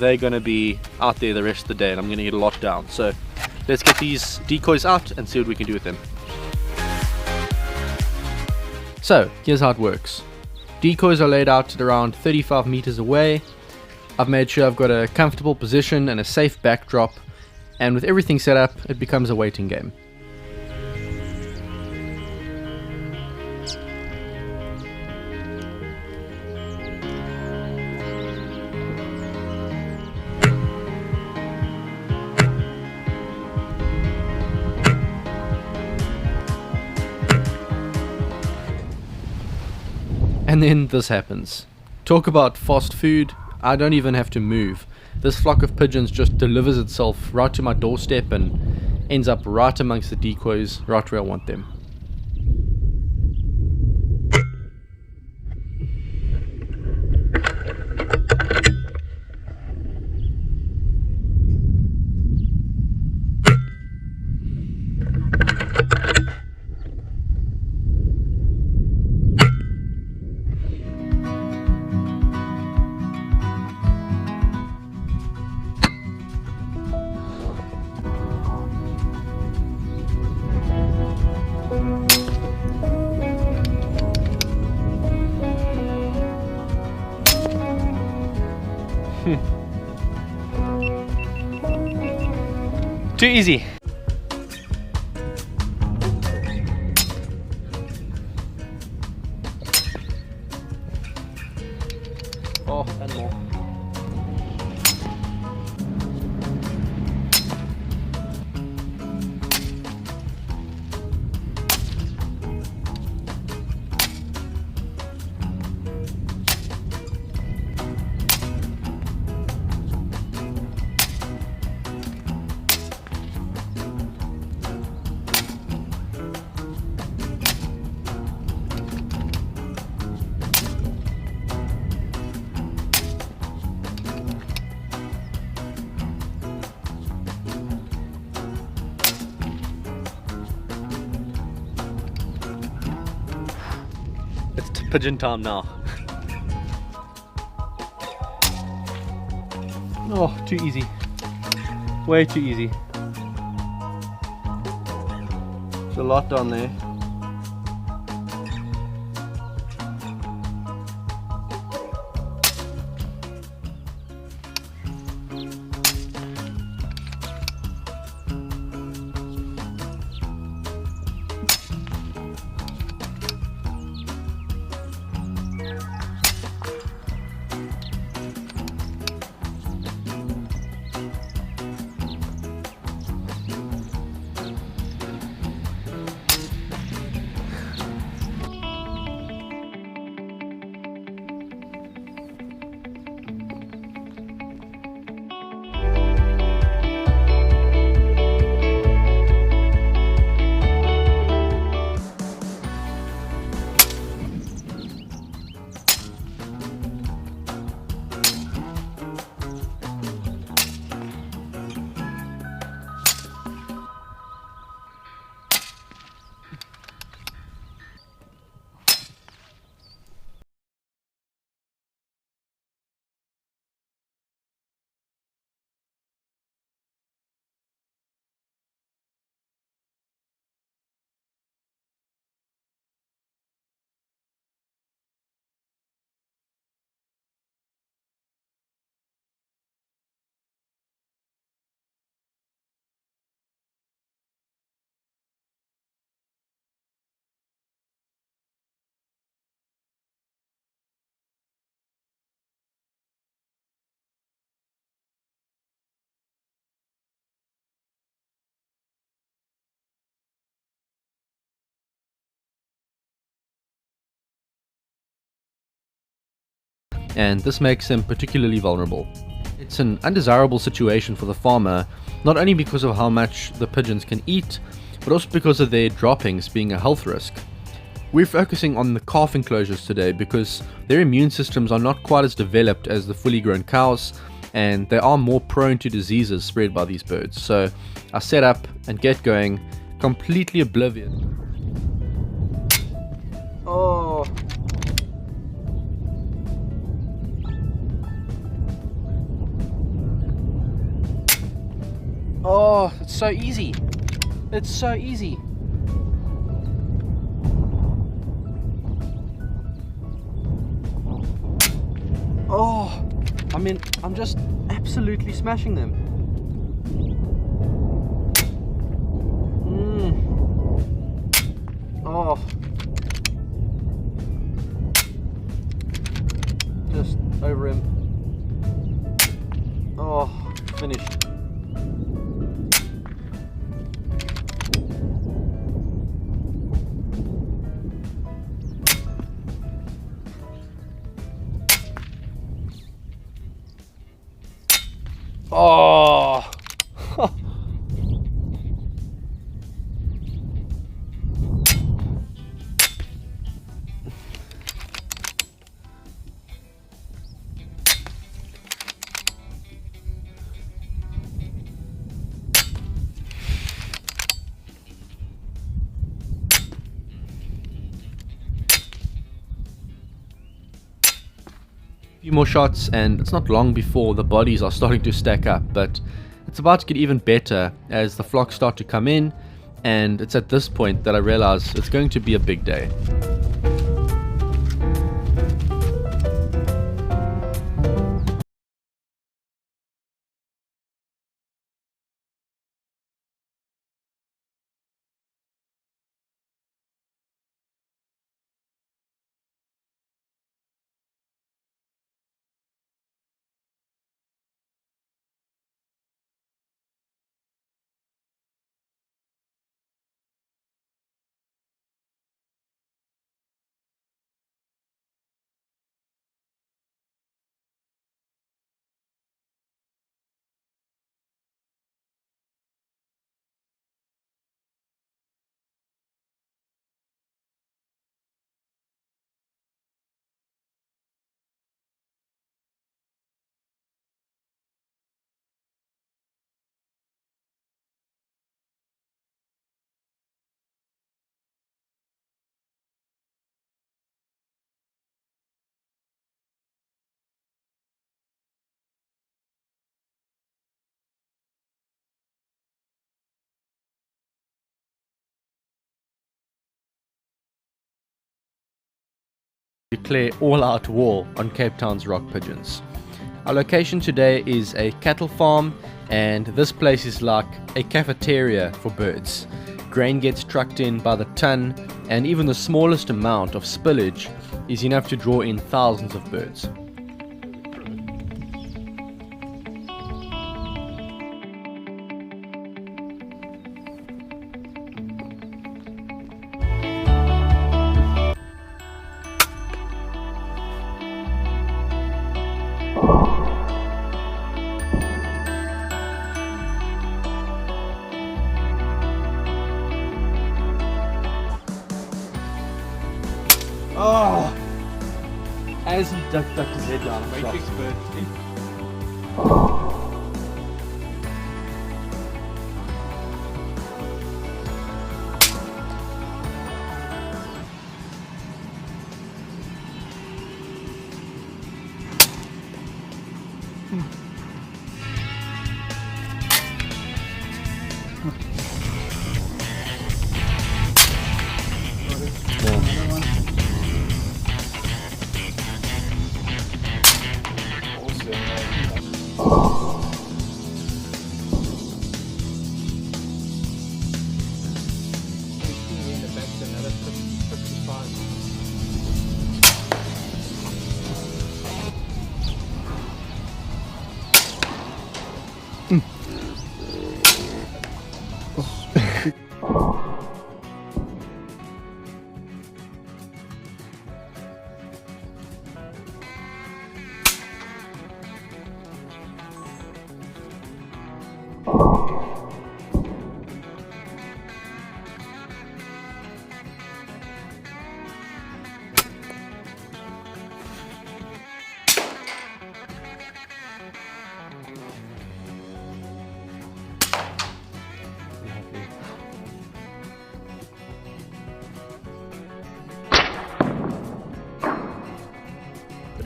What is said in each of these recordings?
they're going to be out there the rest of the day and I'm going to get a lot down. So let's get these decoys out and see what we can do with them. So here's how it works. Decoys are laid out at around 35 meters away. I've made sure I've got a comfortable position and a safe backdrop, and with everything set up, it becomes a waiting game. And then this happens. Talk about fast food, I don't even have to move. This flock of pigeons just delivers itself right to my doorstep and ends up right amongst the decoys, right where I want them. Too easy. Oh, and more. It's pigeon time now. Oh, too easy. Way too easy. There's a lot down there. And this makes them particularly vulnerable. It's an undesirable situation for the farmer, not only because of how much the pigeons can eat, but also because of their droppings being a health risk. We're focusing on the calf enclosures today because their immune systems are not quite as developed as the fully grown cows, and they are more prone to diseases spread by these birds. So I set up and get going, completely oblivious. Oh. Oh, it's so easy. It's so easy. Oh, I mean, I'm just absolutely smashing them. Oh. Just over him. Oh, finished. Oh. Few more shots and it's not long before the bodies are starting to stack up, but it's about to get even better as the flocks start to come in, and it's at this point that I realize it's going to be a big day. Declare all-out war on Cape Town's rock pigeons. Our location today is a cattle farm, and this place is like a cafeteria for birds. Grain gets trucked in by the ton, and even the smallest amount of spillage is enough to draw in thousands of birds. Oh! As he ducked his head down, Matrix bird.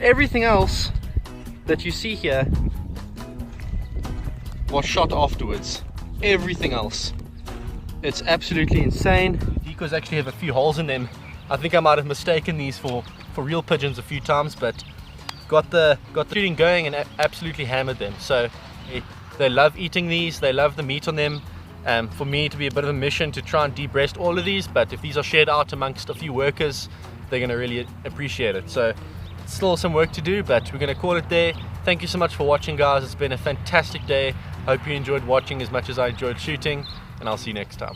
Everything else that you see here was shot afterwards. everything else. It's absolutely insane. Decoys actually have a few holes in them. I think I might have mistaken these for real pigeons a few times, but got the shooting going and absolutely hammered them. So they love eating these, they love the meat on them. For me, to be a bit of a mission to try and de-breast all of these, but if these are shared out amongst a few workers, they're going to really appreciate it. So still some work to do, but we're going to call it there. Thank you so much for watching, guys. It's been a fantastic day. Hope you enjoyed watching as much as I enjoyed shooting, and I'll see you next time.